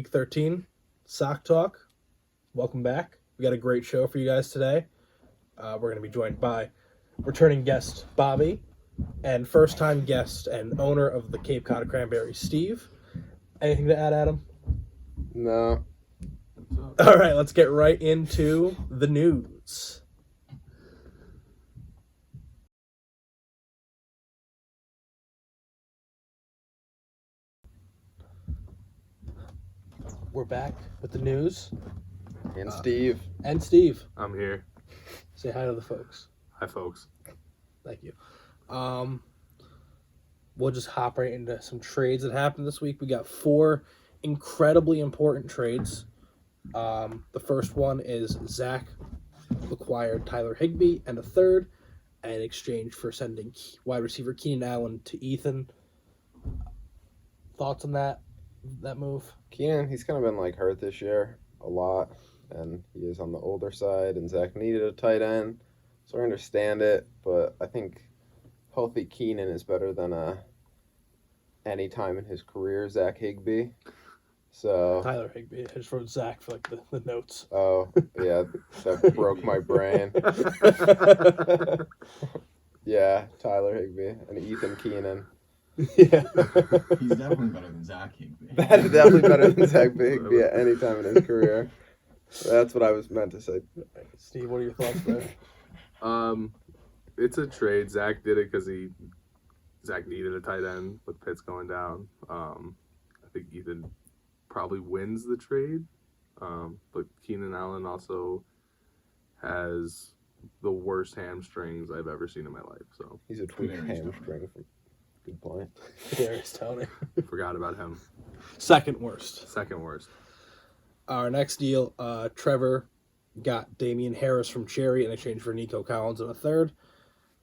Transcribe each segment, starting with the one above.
Week 13, Sock Talk. Welcome back. We got a great show for you guys today. We're going to be joined by returning guest Bobby and first-time guest and owner of the Cape Cod Cranberry, Steve. Anything to add, Adam? No. All right, let's get right into the news. We're back with the news. And Steve. And Steve. I'm here. Say hi to the folks. Hi, folks. Thank you. We'll just hop right into some trades that happened this week. We got 4 incredibly important trades. The first one is Zach acquired Tyler Higbee and a third in exchange for sending wide receiver Keenan Allen to Ethan. Thoughts on that move? Keenan, he's kind of been like hurt this year a lot, and he is on the older side, and Zach needed a tight end, so I understand it, but I think healthy Keenan is better than any time in his career Zach Higbee. So Tyler Higbee. I just wrote Zach for like the notes. oh yeah, that broke my brain. Yeah, Tyler Higbee and Ethan Keenan. Yeah. He's definitely better than Zach Higbee. That is definitely better than Zach Higbee at any time in his career. That's what I was meant to say. Steve, what are your thoughts there? It's a trade. Zach did it because Zach needed a tight end with Pitts going down. I think Ethan probably wins the trade, but Keenan Allen also has the worst hamstrings I've ever seen in my life. So He's a tweaked Very hamstring. Good point. Darius Tony. forgot about him. Second worst. Second worst. Our next deal, Trevor got Damian Harris from Cherry in exchange for Nico Collins and a third.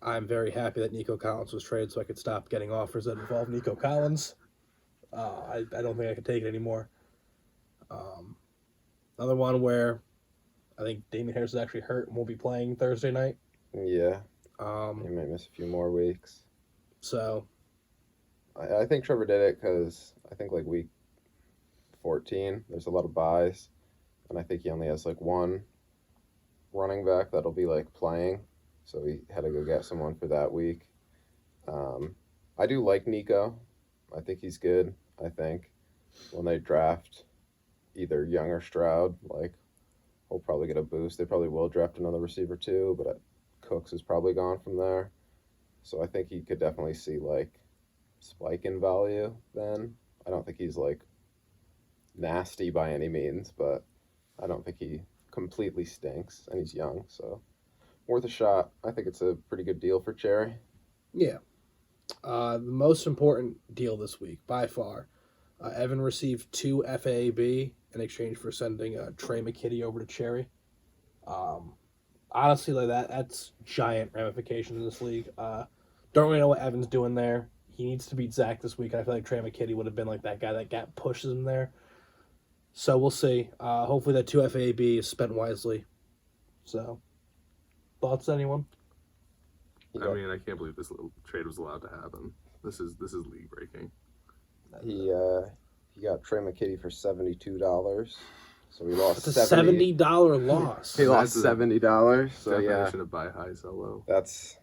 I'm very happy that Nico Collins was traded so I could stop getting offers that involve Nico Collins. I don't think I could take it anymore. Another one where I think Damian Harris is actually hurt and won't be playing Thursday night. Yeah, he might miss a few more weeks. So I think Trevor did it because I think like week 14, there's a lot of buys, and I think he only has like one running back that'll be like playing, so he had to go get someone for that week. I do like Nico. I think he's good. I think when they draft either Young or Stroud, like he'll probably get a boost. They probably will draft another receiver too, but Cooks is probably gone from there. So I think he could definitely see like spike in value then. I don't think he's like nasty by any means, but I don't think he completely stinks, and he's young, so worth a shot. I think it's a pretty good deal for Cherry. yeah. The most important deal this week, by far, Evan received 2 FAAB in exchange for sending Trey McKitty over to Cherry. Honestly, like that's giant ramifications in this league. Don't really know what Evan's doing there. He needs to beat Zach this week, and I feel like Trey McKitty would have been like that guy that gap pushes him there. So we'll see. Hopefully that 2 FAAB is spent wisely. So, thoughts, anyone? I mean, I can't believe this little trade was allowed to happen. This is league breaking. He got Trey McKitty for $72, so he lost It's a $70 loss. He lost That's a $70. So yeah, Definition of buy high, sell low. that's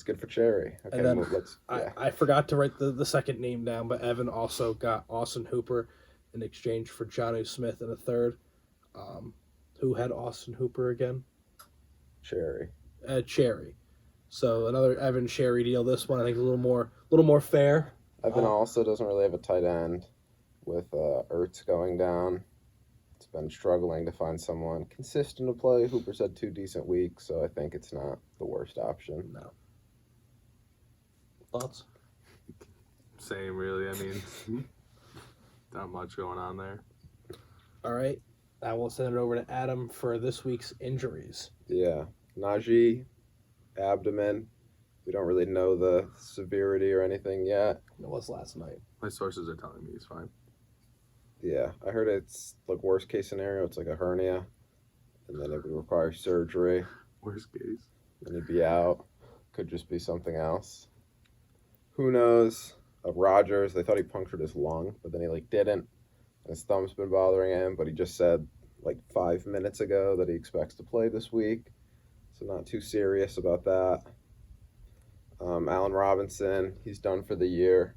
good for Cherry. Okay, And then let's. Yeah. I forgot to write the second name down, but Evan also got Austin Hooper in exchange for Jonnu Smith and a third. Who had Austin Hooper again? Cherry. Cherry. So another Evan Cherry deal. This one I think is a little more fair. Evan also doesn't really have a tight end with Ertz going down. It's been struggling to find someone consistent to play. Hooper's had 2 decent weeks, so I think it's not the worst option. No. Thoughts? Same, really. I mean, not much going on there. All right. I will send it over to Adam for this week's injuries. Yeah, Najee, abdomen. We don't really know the severity or anything yet. It was last night. My sources are telling me he's fine. Yeah, I heard it's like worst case scenario. It's like a hernia, and then it would require surgery, Worst case. and he'd be out. Could just be something else. Who knows? Rogers, they thought he punctured his lung, but then he like didn't. His thumb's been bothering him, but he just said like 5 minutes ago that he expects to play this week. So not too serious about that. Allen Robinson, he's done for the year.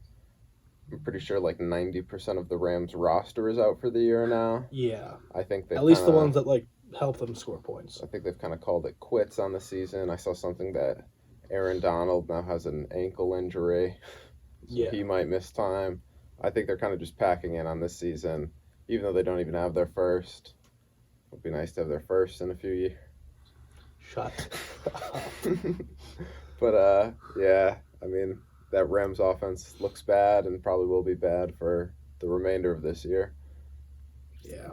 I'm pretty sure like 90% of the Rams roster is out for the year now. Yeah. I think they At least the ones that like help them score points. I think they've kind of called it quits on the season. I saw something that Aaron Donald now has an ankle injury, so Yeah. he might miss time. I think they're kind of just packing in on this season, even though they don't even have their first. It would be nice to have their first in a few years. Shut up. But yeah, I mean that Rams offense looks bad and probably will be bad for the remainder of this year. Yeah.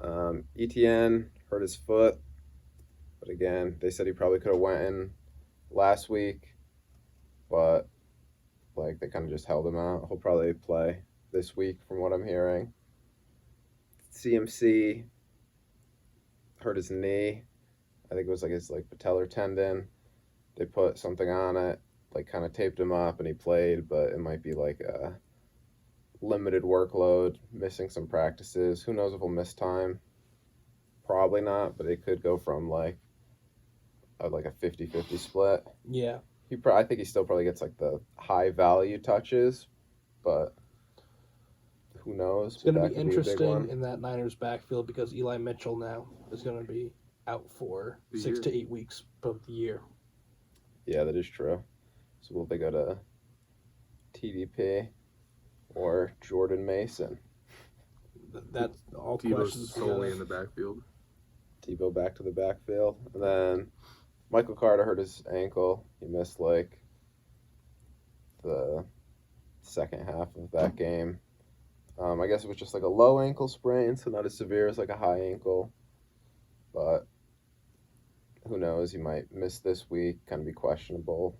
ETN hurt his foot, but again, they said he probably could have went in last week, but like they kind of just held him out. He'll probably play this week from what I'm hearing. CMC hurt his knee. I think it was like his like patellar tendon. They put something on it, like kind of taped him up, and he played, but it might be like a limited workload, missing some practices. Who knows if he'll miss time? Probably not, but it could go from like a 50-50 split. Yeah. I think he still probably gets like the high value touches, but who knows? It's going But to that be could a big interesting one. in that Niners backfield because Eli Mitchell now is going to be out for The 6 year. to 8 weeks of the year. Yeah, that is true. So will they go to TDP or Jordan Mason? That's all Tebow's questions. solely in the backfield. Tebow back to the backfield. And then Michael Carter hurt his ankle. He missed like the second half of that game. I guess it was just like a low ankle sprain, so not as severe as like a high ankle. But who knows? He might miss this week, kind of be questionable.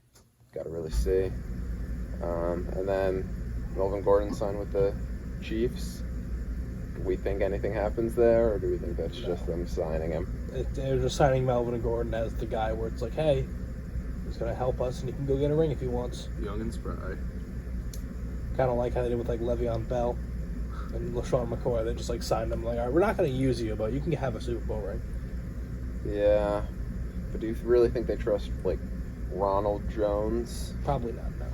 Got to really see. And then Melvin Gordon signed with the Chiefs. Do we think anything happens there, or do we think that's just them signing him? They're just signing Melvin Gordon as the guy where it's like, hey, he's going to help us and he can go get a ring if he wants. Young and spry. Kind of like how they did with like Le'Veon Bell and LaShawn McCoy. They just like signed him like, all right, we're not going to use you, but you can have a Super Bowl ring. Yeah. But do you really think they trust like Ronald Jones Probably not, no.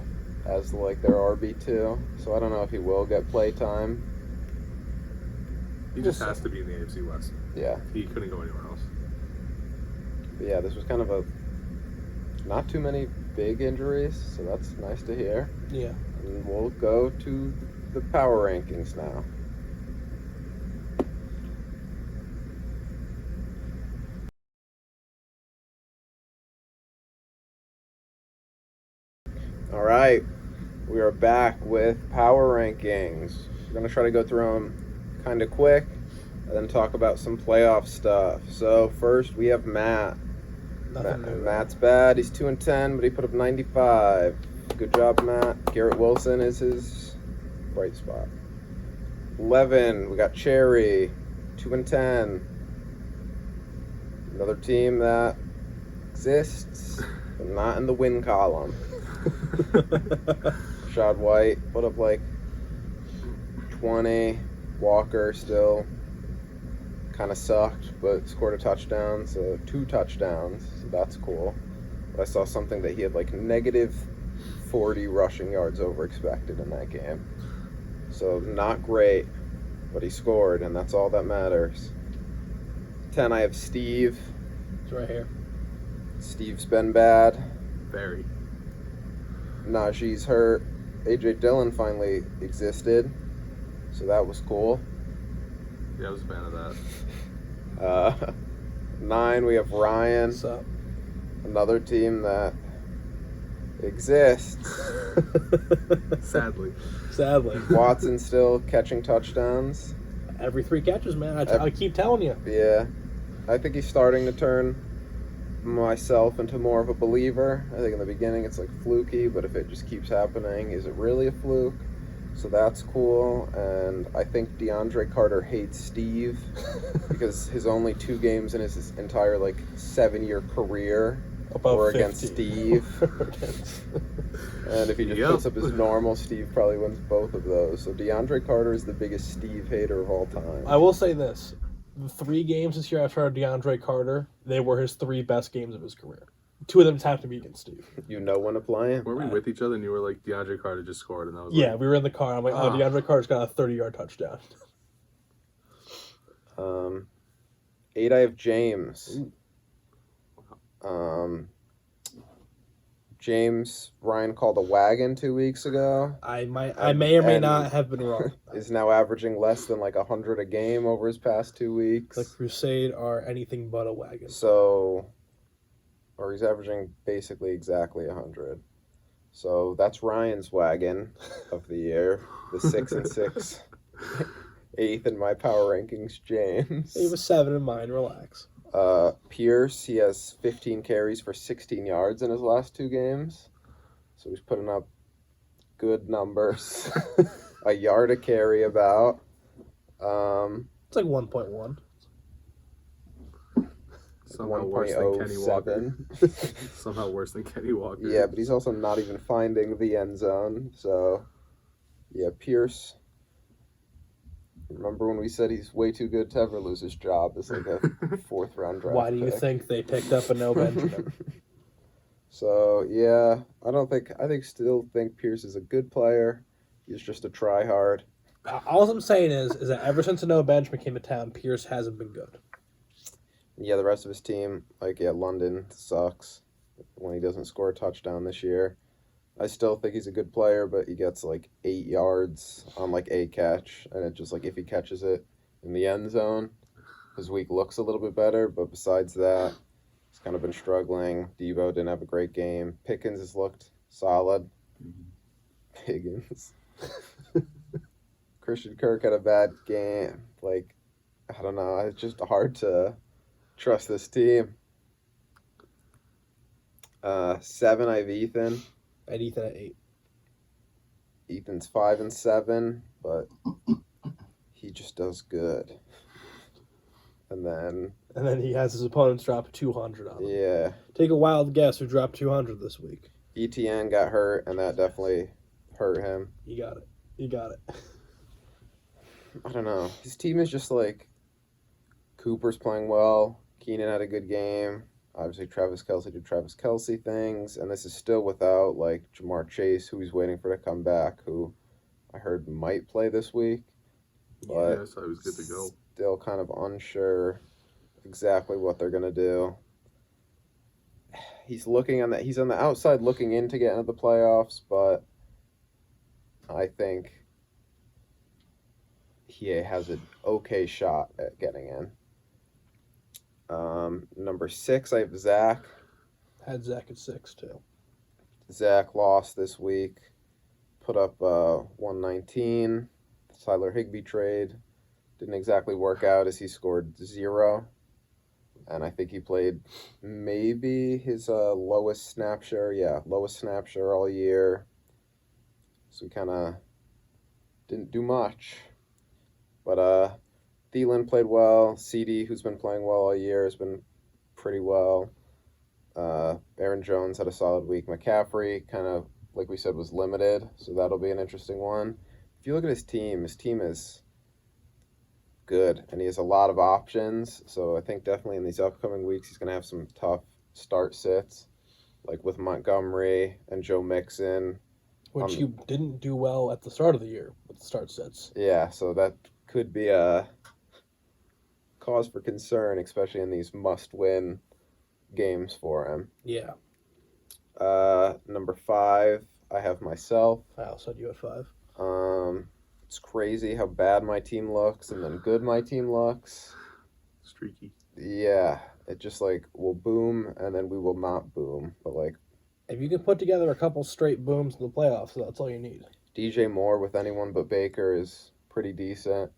as like their RB2? So I don't know if he will get play time. He just has to be in the AFC West. Yeah. He couldn't go anywhere else. But yeah, this was kind of a not too many big injuries, so that's nice to hear. Yeah. And we'll go to the power rankings now. All right, we are back with power rankings. We're going to try to go through them kind of quick and then talk about some playoff stuff. So first we have Matt. Nothing new. Matt's bad. He's 2-10, but he put up 95. Good job, Matt. Garrett Wilson is his bright spot. 11, we got Cherry, 2-10. Another team that exists, but not in the win column. Rashad White put up like 20. Walker still kind of sucked, but scored a touchdown, so 2 touchdowns, so that's cool. But I saw something that he had like negative 40 rushing yards over expected in that game. So not great, but he scored, and that's all that matters. 10, I have Steve. It's right here. Steve's been bad. Very. Najee's hurt. A.J. Dillon finally existed, so that was cool. Yeah, I was a fan of that. 9, we have Ryan. What's up? Another team that exists. Sadly. Sadly. Watson still catching touchdowns. Every 3 catches, man. I keep telling you. Yeah. I think he's starting to turn myself into more of a believer. I think in the beginning it's like fluky, but if it just keeps happening, is it really a fluke? So that's cool. And I think DeAndre Carter hates Steve because his only 2 games in his entire like 7-year career Above or against 50. Steve. And if he just Yep. puts up his normal, Steve probably wins both of those. So DeAndre Carter is the biggest Steve hater of all time. I will say this: the 3 games this year I've heard DeAndre Carter, they were his 3 best games of his career. 2 of them have to be against Steve. You know when to play him. Were we with each other and you were like, DeAndre Carter just scored, and I was Yeah, like, we were in the car. I'm like, oh, Ah. DeAndre Carter's got a 30-yard touchdown. 8, I have James. James, Ryan called a wagon 2 weeks ago. I may or may And- not have been wrong. Is now averaging less than like 100 a game over his past 2 weeks. The Crusade are anything but a wagon. So, or he's averaging basically exactly 100. So that's Ryan's wagon of the year. The 6-6, 8th in my power rankings, James. He was 7 in mine. Relax. Pierce, he has 15 carries for 16 yards in his last 2 games. So he's putting up good numbers. A yard a carry about. It's like 1.1. somehow worse than Kenny Walker. 1.07. Somehow worse than Kenny Walker. Yeah, but he's also not even finding the end zone. So, yeah, Pierce. Remember when we said he's way too good to ever lose his job as like a 4th round draft Why do you pick? think they picked up a no Benjamin? So yeah, I still think Pierce is a good player. He's just a try hard. All I'm saying is that ever since a no Benjamin came to town, Pierce hasn't been good. Yeah, the rest of his team, like London sucks when he doesn't score a touchdown this year. I still think he's a good player, but he gets like 8 yards on like a catch, and it just like if he catches it in the end zone, his week looks a little bit better. But besides that, he's kind of been struggling. Debo didn't have a great game. Pickens has looked solid. Higgins. Christian Kirk had a bad game. Like, I don't know. It's just hard to trust this team. 7, I have Ethan. And Ethan at 8. Ethan's 5 and 7, but he just does good. And then, he has his opponents drop 200 on him. yeah, Take a wild guess who dropped 200 this week. ETN got hurt, and that definitely hurt him. You got it. You got it. I don't know. His team is just like Cooper's playing well. Keenan had a good game. Obviously, Travis Kelce did Travis Kelce things, and this is still without like Jamar Chase, who he's waiting for to come back, who I heard might play this week, but Yeah, so he was good to go. still kind of unsure exactly what they're gonna do. He's looking on he's on the outside looking in to get into the playoffs, but I think he has an okay shot at getting in. Number 6, I have Zach. Had Zach at 6, too. Zach lost this week. Put up 119. The Tyler Higbee trade didn't exactly work out as he scored 0. And I think he played maybe his lowest snap share. Yeah, lowest snap share all year. So he kind of didn't do much. But Thielen played well. CD, who's been playing well all year, has been pretty well. Aaron Jones had a solid week. McCaffrey, kind of, like we said, was limited. So that'll be an interesting one. If you look at his team is good, and he has a lot of options. So I think definitely in these upcoming weeks he's going to have some tough start sits, like with Montgomery and Joe Mixon. Which you didn't do well at the start of the year with the start sets. Yeah, so that could be a cause for concern, especially in these must-win games for him. Yeah. Number 5, I have myself. I also had you at 5. It's crazy how bad my team looks and then good my team looks. Streaky. Yeah, it just like will boom and then we will not boom. But like If you can put together a couple straight booms in the playoffs, that's all you need. DJ Moore with anyone but Baker is pretty decent.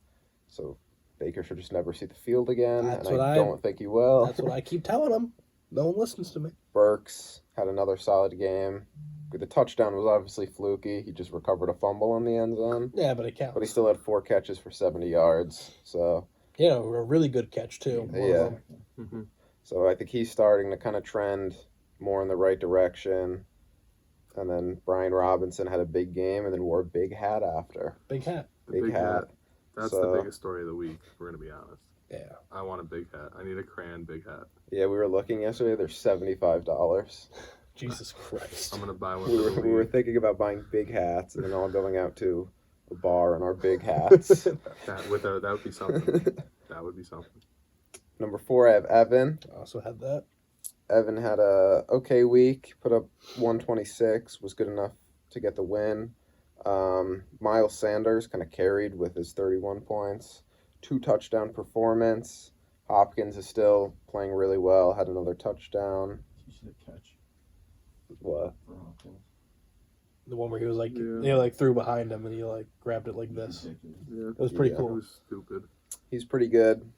So Baker should just never see the field again, That's and what I I- don't think he will. That's what I keep telling them. No one listens to me. Burks had another solid game. The touchdown was obviously fluky. He just recovered a fumble in the end zone. Yeah, but it counts. But he still had 4 catches for 70 yards. So You know, a really good catch, too. One of Yeah. them. Mm-hmm. so I think he's starting to kind of trend more in the right direction. And then Brian Robinson had a big game and then wore a big hat after. Big hat. The big hat. That's So- the biggest story of the week, if we're going to be honest. Yeah. I want a big hat. I need a crayon big hat. Yeah, we were looking yesterday. They're $75. Jesus Christ. I'm going to buy one We for were, the we were league. thinking about buying big hats and then all going out to a bar in our big hats. That would be something. That would be something. Number 4, I have Evan. Also had that. Evan had a okay week, put up 126, was good enough to get the win. Miles Sanders kind of carried with his 31 points. 2 touchdown performance. Hopkins is still playing really well, had another touchdown. You should have catch What? for Hopkins. The one where he was like, Yeah. he like threw behind him and he like grabbed it like this. Ridiculous. Yeah. It was pretty Yeah. It cool. was stupid. He's pretty good.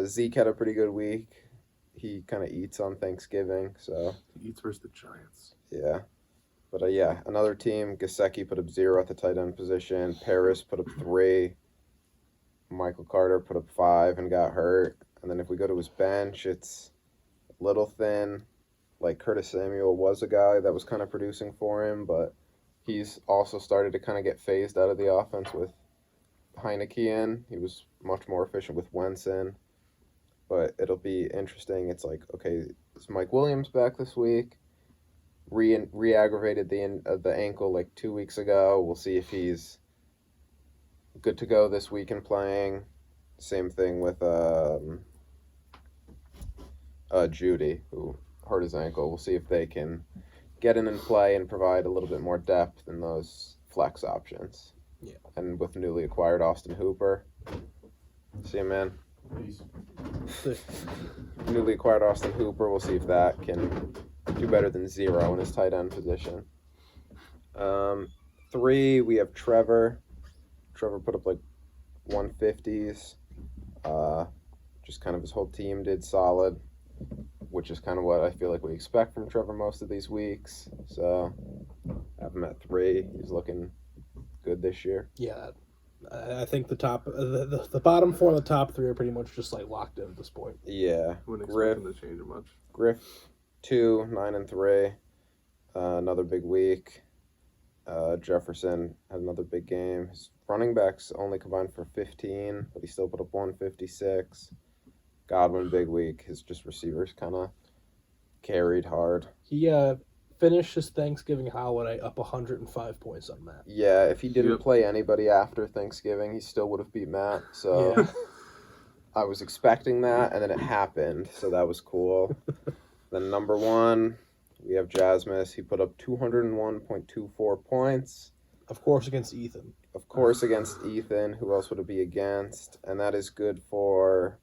Zeke had a pretty good week. He kind of eats on Thanksgiving, so He eats versus the Giants. yeah. But yeah, another team, Gasecki put up 0 at the tight end position. Paris put up 3. Michael Carter put up 5 and got hurt. And then if we go to his bench, it's a little thin. Like Curtis Samuel was a guy that was kind of producing for him, but he's also started to kind of get phased out of the offense with Heineke in. He was much more efficient with Wentz in. But it'll be interesting. It's like, okay, is Mike Williams back this week? Re-aggravated the ankle like 2 weeks ago. We'll see if he's good to go this week and playing. Same thing with Judy, who hurt his ankle. We'll see if they can get in and play and provide a little bit more depth in those flex options. Yeah. And with newly acquired Austin Hooper. See you, man. Peace. Newly acquired Austin Hooper. We'll see if that can do better than 0 in his tight end position. 3, we have Trevor. Trevor put up like 150s. Just kind of his whole team did solid, which is kind of what I feel like we expect from Trevor most of these weeks. So I have him at 3. He's looking good this year. Yeah. I think the top, the bottom 4 and the top 3 are pretty much just like locked in at this point. Yeah. Wouldn't Griff. expect him to change it much. Griff 2, 9 and 3. Another big week. Jefferson had another big game. His running backs only combined for 15, but he still put up 156. Godwin, big week. His just receivers kind of carried hard. He finished his Thanksgiving holiday up 105 points on that. Yeah, if he didn't Yep. play anybody after Thanksgiving, he still would have beat Matt. So Yeah. I was expecting that, and then it happened. So that was cool. Then number 1, we have Jasmus. He put up 201.24 points. Of course, against Ethan. Of course, against Ethan. Who else would it be against? And that is good for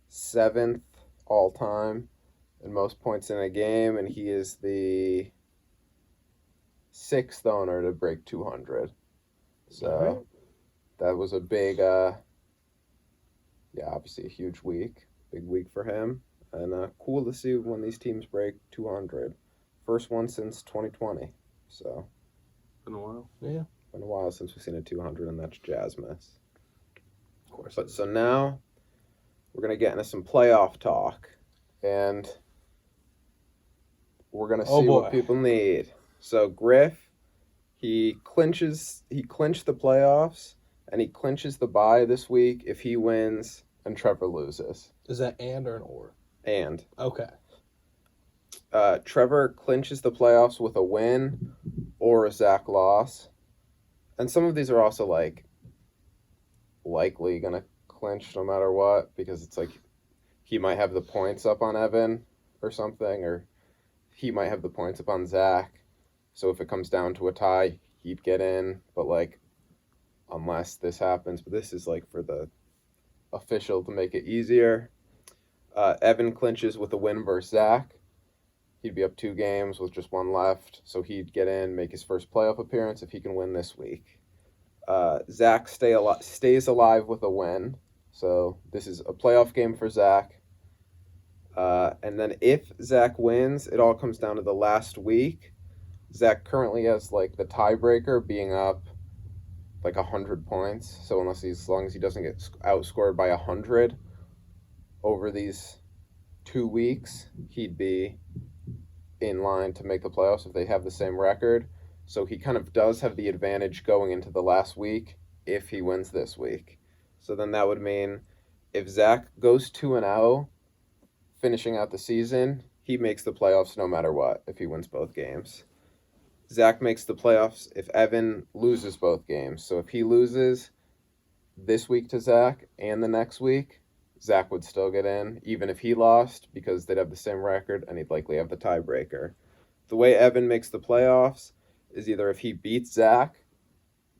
7th all time in most points in a game, and he is the 6th owner to break 200. So Alright. that was a big, obviously a huge week. Big week for him. And cool to see when these teams break 200. First one since 2020. So, Been a while. Yeah, been a while since we've seen a 200, and that's Jasmus. of course. But so now we're going to get into some playoff talk. And we're going to Oh, see boy. what people need. So Griff, he clinched the playoffs, and he clinches the bye this week if he wins and Trevor loses. Is that and or an or? And Okay. Trevor clinches the playoffs with a win or a Zach loss. And some of these are also like likely going to clinch no matter what, because it's like he might have the points up on Evan or something, or he might have the points up on Zach. So if it comes down to a tie, he'd get in. But like, unless this happens, but this is like for the official to make it easier. Evan clinches with a win versus Zach. He'd be up 2 games with just 1 left, so he'd get in, make his first playoff appearance if he can win this week. Zach stays alive with a win, so this is a playoff game for Zach. And then if Zach wins, it all comes down to the last week. Zach currently has like the tiebreaker, being up like 100 points. So as long as he doesn't get outscored by 100 over these 2 weeks, he'd be in line to make the playoffs if they have the same record. So he kind of does have the advantage going into the last week if he wins this week. So then that would mean if Zach goes 2-0, finishing out the season, he makes the playoffs no matter what if he wins both games. Zach makes the playoffs if Evan loses both games. So if he loses this week to Zach and the next week, Zach would still get in, even if he lost, because they'd have the same record and he'd likely have the tiebreaker. The way Evan makes the playoffs is either if he beats Zach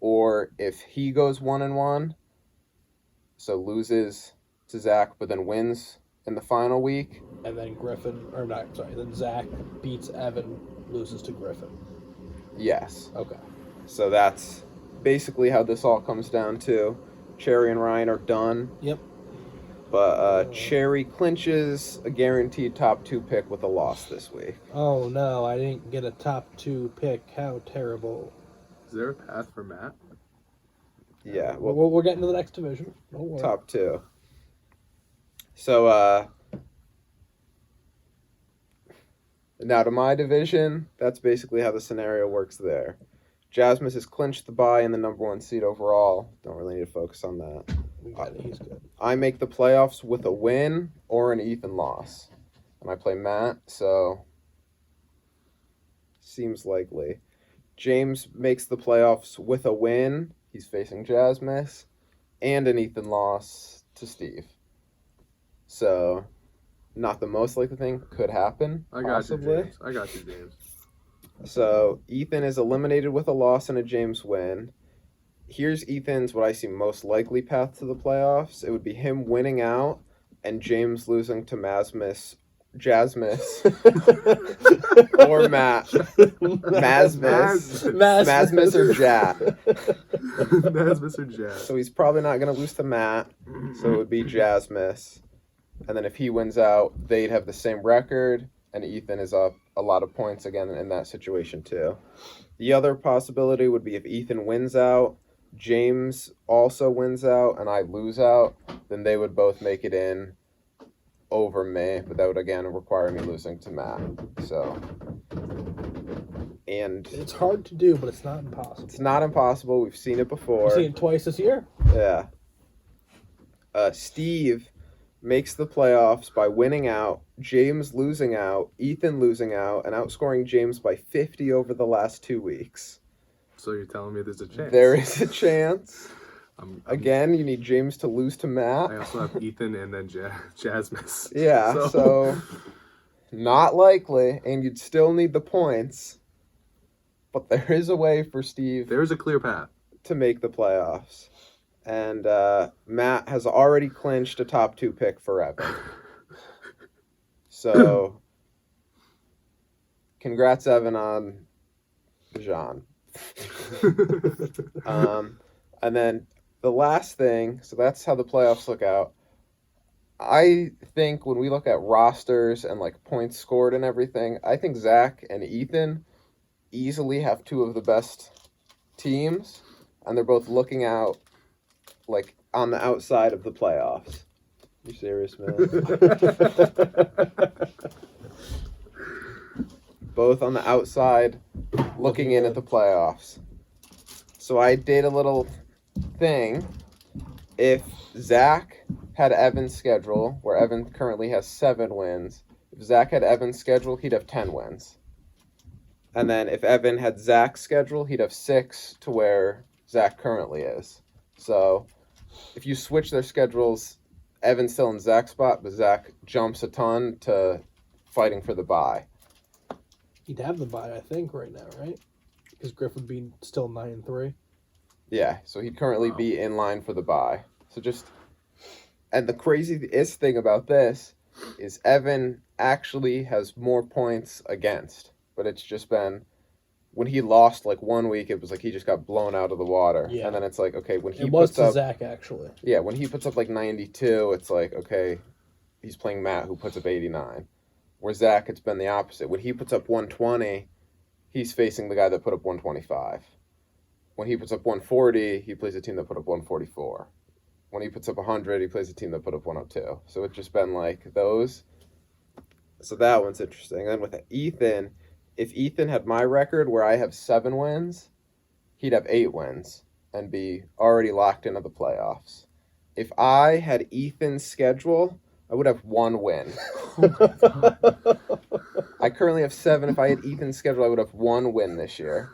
or if he goes 1-1, so loses to Zach but then wins in the final week. And then then Zach beats Evan, loses to Griffin. Yes. Okay. So that's basically how this all comes down to. Cherry and Ryan are done. Yep. But Cherry clinches a guaranteed top 2 pick with a loss this week. Oh no, I didn't get a top 2 pick. How terrible. Is there a path for Matt? Yeah, Well, we're getting to the next division. Don't worry. top 2. So, now to my division, that's basically how the scenario works there. Jasmine has clinched the bye in the number 1 seed overall. Don't really need to focus on that. We got it. He's good. I make the playoffs with a win or an Ethan loss. And I play Matt, so seems likely. James makes the playoffs with a win. He's facing Jasmine. And an Ethan loss to Steve. So, not the most likely thing. Could happen, I got possibly. you, James. I got you, James. So, Ethan is eliminated with a loss and a James win. Here's Ethan's what I see most likely path to the playoffs. It would be him winning out and James losing to Jasmine, or Matt. Masmus or Jat. Masmus or Jat. So he's probably not going to lose to Matt. So it would be Jasmine. And then if he wins out, they'd have the same record. And Ethan is up a lot of points again in that situation too. The other possibility would be if Ethan wins out, James also wins out, and I lose out, then they would both make it in over me, but that would again require me losing to Matt. So, and It's hard to do, but it's not impossible. it's not impossible. We've seen it before. We've seen it twice this year. Yeah. Steve makes the playoffs by winning out, James losing out, Ethan losing out, and outscoring James by 50 over the last 2 weeks. So you're telling me there's a chance? There is a chance. I'm Again, you need James to lose to I Matt. also have Ethan and then Jasmine. Yeah, so not likely, and you'd still need the points. But there is a way for Steve there's a clear path. to make the playoffs. And Matt has already clinched a top 2 pick for Evan. So, congrats, Evan, on Jean. And then the last thing, so that's how the playoffs look out. I think when we look at rosters and like points scored and everything, I think Zach and Ethan easily have 2 of the best teams, and they're both looking out like on the outside of the playoffs. You serious, man? Both on the outside, looking in at the playoffs. So I did a little thing. If Zach had Evan's schedule, where Evan currently has 7 wins, if Zach had Evan's schedule, he'd have 10 wins. And then if Evan had Zach's schedule, he'd have 6 to where Zach currently is. So if you switch their schedules, Evan's still in Zach's spot, but Zach jumps a ton to fighting for the bye. He'd have the bye, I think, right now, right? Because Griff would be still 9-3. Yeah, so he'd currently be in line for the bye. So just, and the craziest thing about this is Evan actually has more points against, but it's just been, when he lost like 1 week, it was like he just got blown out of the water. Yeah. And then it's like, okay, when he It was puts to up, Zach, actually. yeah, when he puts up like 92, it's like, okay, he's playing Matt who puts up 89. Where Zach, it's been the opposite. When he puts up 120, he's facing the guy that put up 125. When he puts up 140, he plays a team that put up 144. When he puts up 100, he plays a team that put up 102. So it's just been like those. So that one's interesting. Then with Ethan, if Ethan had my record where I have 7 wins, he'd have 8 wins and be already locked into the playoffs. If I had Ethan's schedule, I would have 1 win. I currently have 7. If I had Ethan's schedule, I would have 1 win this year.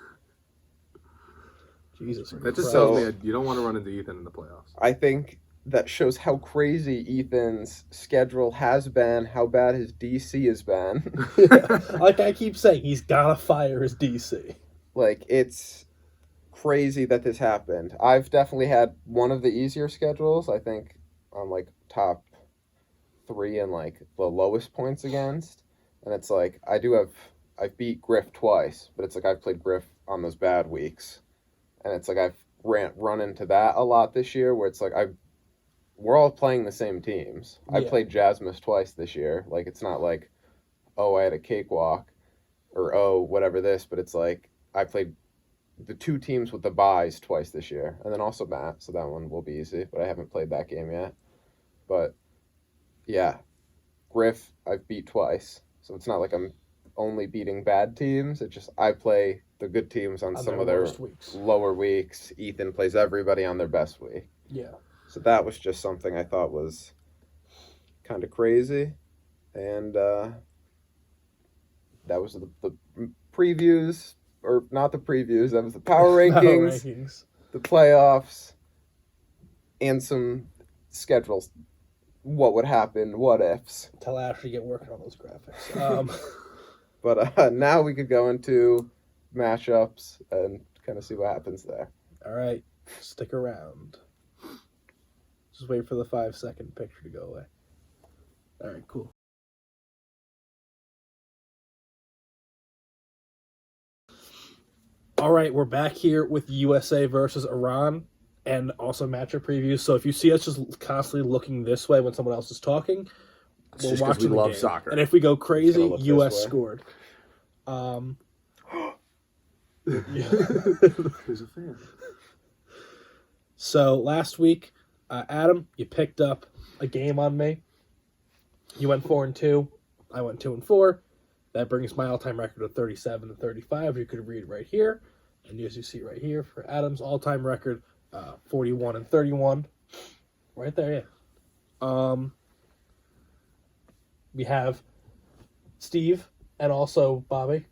Jesus. That just Christ. tells me you don't want to run into Ethan in the playoffs. I think that shows how crazy Ethan's schedule has been, how bad his DC has been. Like I keep saying, he's gotta fire his DC. Like, it's crazy that this happened. I've definitely had one of the easier schedules. I think I'm like top 3 and like the lowest points against. And it's like, I've beat Griff twice, but it's like I've played Griff on those bad weeks. And it's like I've run into that a lot this year where it's like we're all playing the same teams. I Yeah. played Jasmus twice this year. Like, it's not like, oh, I had a cakewalk or, oh, whatever this, but it's like I played the 2 teams with the buys twice this year. And then also Matt, so that one will be easy, but I haven't played that game yet. But, yeah, Griff, I've beat twice. So it's not like I'm only beating bad teams. It's just I play the good teams on some of their worst weeks. lower weeks. Ethan plays everybody on their best week. Yeah. So that was just something I thought was kind of crazy. And that was the previews, or not the previews, that was the power rankings, the playoffs, and some schedules. What would happen, what ifs. Tell Ashley to get working on those graphics. But now we could go into matchups and kind of see what happens there. All right, stick around. Just wait for the 5-second picture to go away. All right, cool. All right, we're back here with USA versus Iran and also matchup previews. So if you see us just constantly looking this way when someone else is talking, It's we're just 'cause watching we the love game. soccer. And if we go It's crazy, gonna look this US way. scored. Who's a fan? So last week, Adam, you picked up a game on me. You went 4-2. I went 2-4. That brings my all-time record to 37-35. You could read right here, and as you see right here for Adam's all-time record, 41-31. Right there, yeah. We have Steve and also Bobby.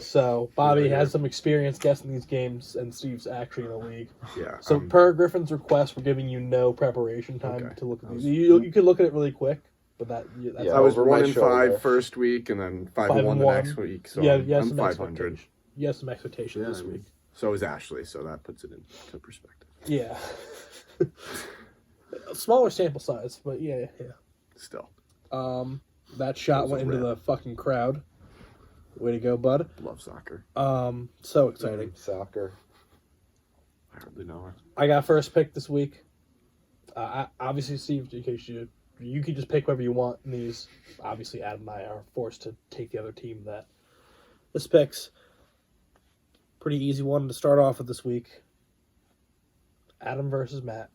So Bobby has some experience guessing these games, and Steve's actually in the league. Yeah. So per Griffin's request, we're giving you no preparation time Okay. to look at these. You can look at it really quick, but that's Yeah. I was over my 1-5 shoulder. first week, and then 5-1 the 5-1. next week. So Yeah, I'm, you have I'm some 500. expectations. You have some expectations this week. So is Ashley, so that puts it into perspective. Yeah. Smaller sample size, but yeah. Still, That shot Those went are into the fucking crowd. Way to go, bud. love soccer. So exciting. Soccer. I hardly know her. I got first pick this week. Obviously, Steve, in case you can just pick whoever you want in these. Obviously, Adam and I are forced to take the other team that this picks. Pretty easy one to start off with this week. Adam versus Matt.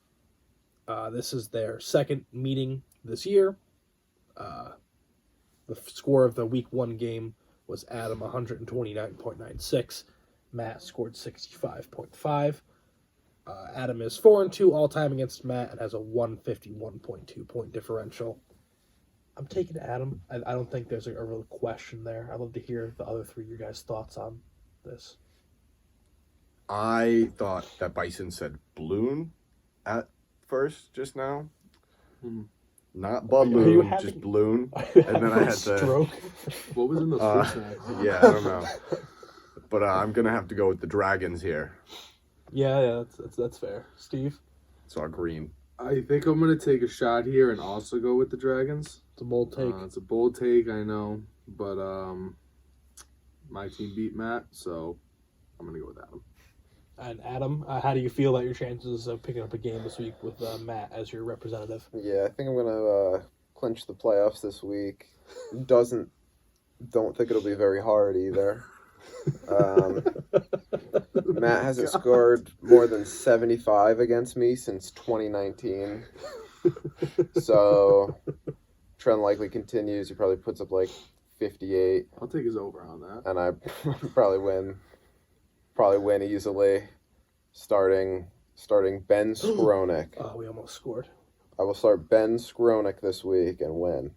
This is their second meeting this year. The score of the week 1 game was Adam 129.96. Matt scored 65.5. Adam is 4-2 all time against Matt and has a 151.2 point differential. I'm taking Adam. I don't think there's a real question there. I'd love to hear the other 3 of you guys' thoughts on this. I thought that Bison said balloon at first just now. Not Are you balloon, having- just balloon. Are you And then I having a had to- stroke. What was in those Uh, fruit snacks? Yeah, I don't know. But I'm going to have to go with the dragons here. Yeah, that's fair. Steve, So green. I think I'm gonna take a shot here and also go with the Dragons. it's a bold take. It's a bold take, I know, but my team beat Matt, so I'm gonna go with Adam. And Adam, how do you feel about your chances of picking up a game this week with Matt as your representative? Yeah, I think I'm gonna clinch the playoffs this week. Don't think it'll be very hard either. Matt hasn't scored more than 75 against me since 2019. So trend likely continues. He probably puts up like 58, I'll take his over on that. and I probably win easily. Starting Ben Skronik. Oh, we almost scored. I will start Ben Skronik this week and win.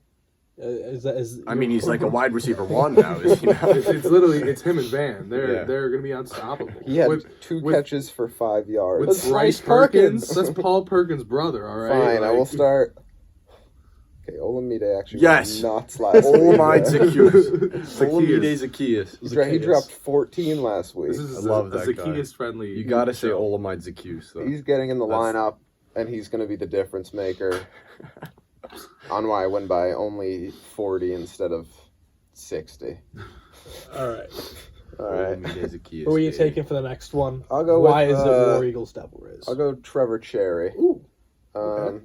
I mean, he's like a wide receiver one now. Is he not? It's literally it's him and Van. Yeah. They're gonna be unstoppable. He had with, 2 with- catches for 5 yards. with That's Bryce Bryce Perkins. Perkins. That's Paul Perkins' brother. All right. Fine, I Like, will start. Okay, Olamide actually Yes. went nuts last week. Olamide Zacchaeus. Zacchaeus. He dropped 14 last week. This is I love a that guy. Zacchaeus friendly. You gotta say show. Olamide Zacchaeus, though. He's getting in the That's- lineup, and he's going to be the difference maker on why I win by only 40 instead of 60. All right. All right, Olamide Zacchaeus. Who are you baby. taking for the next one? I'll go Why with, is it War Eagles Devil Rays? I'll go Trevor Cherry. Ooh. Okay.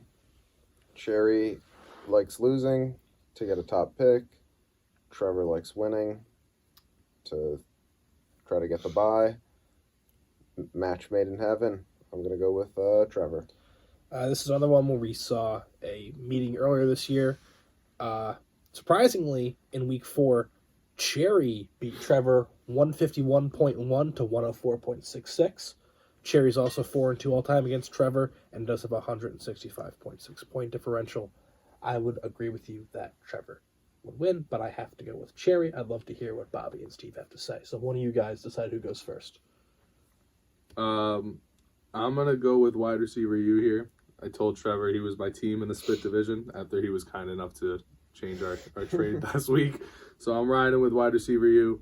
Cherry likes losing to get a top pick. Trevor likes winning to try to get the bye. Match made in heaven. I'm going to go with Trevor. This is another one where we saw a meeting earlier this year. Surprisingly, in week 4, Cherry beat Trevor 151.1 to 104.66. Cherry's also 4-2 all time against Trevor and does have a 165.6 point differential. I would agree with you that Trevor would win, but I have to go with Cherry. I'd love to hear what Bobby and Steve have to say. So one of you guys decide who goes first. I'm gonna go with wide receiver U here. I told Trevor he was my team in the split division after he was kind enough to change our trade last week. So I'm riding with wide receiver U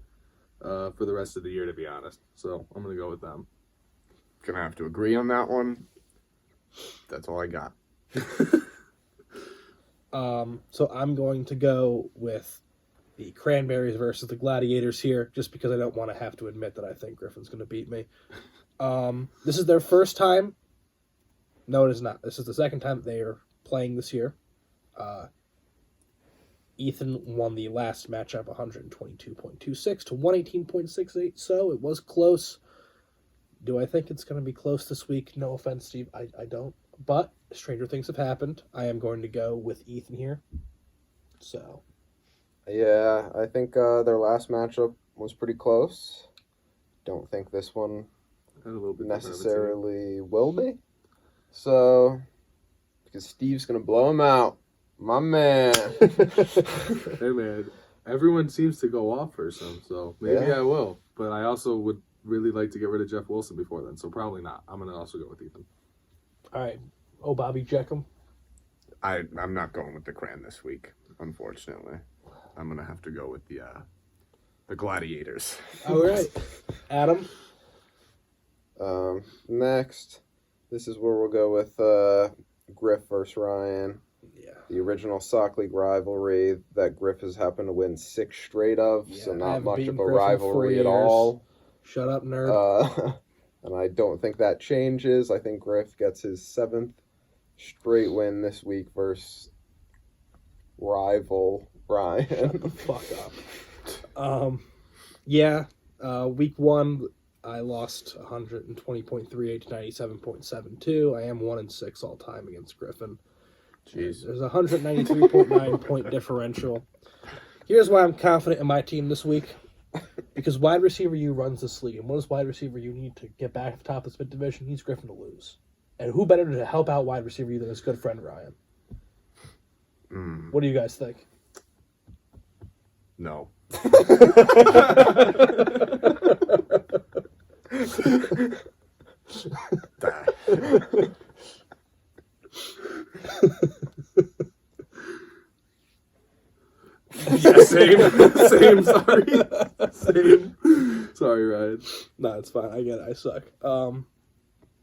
for the rest of the year, to be honest. So I'm gonna go with them. Gonna have to agree on that one. That's all I got. So I'm going to go with the Cranberries versus the Gladiators here, just because I don't want to have to admit that I think Griffin's going to beat me. This is their first time. No, it is not. This is the second time they are playing this year. Ethan won the last matchup 122.26 to 118.68, so it was close. Do I think it's going to be close this week? No offense, Steve. I don't. But stranger things have happened. I am going to go with Ethan here. So, Yeah, I think their last matchup was pretty close. Don't think this one A little bit different of a team. necessarily will be. So, because Steve's going to blow him out. My man. Hey man, everyone seems to go off for some, so maybe Yeah. I will. But I also would really like to get rid of Jeff Wilson before then, so probably not. I'm gonna also go with Ethan. all right. Oh, Bobby Jeckham. I'm not going with the Cran this week, unfortunately. I'm gonna have to go with the Gladiators. All right. Adam. Next, this is where we'll go with Griff versus Ryan. Yeah. The original Sock League rivalry that Griff has happened to win 6 straight of, so Yeah, I not haven't much beaten of a Griff in 4 rivalry at years. all. Shut up, nerd. And I don't think that changes. I think Griff gets his 7th straight win this week versus rival Ryan. Fuck up. Yeah. Week 1, I lost 120.38 to 97.72. I am 1-6 all time against Griffin. Jeez. There's a 193.9 point differential. Here's why I'm confident in my team this week. Because wide receiver U runs this league. And what does wide receiver U need to get back to the top of the split division? He needs Griffin to lose. And who better to help out wide receiver U than his good friend Ryan? What do you guys think? No. Yeah, same. Sorry, Ryan. No, it's fine. I get it. I suck.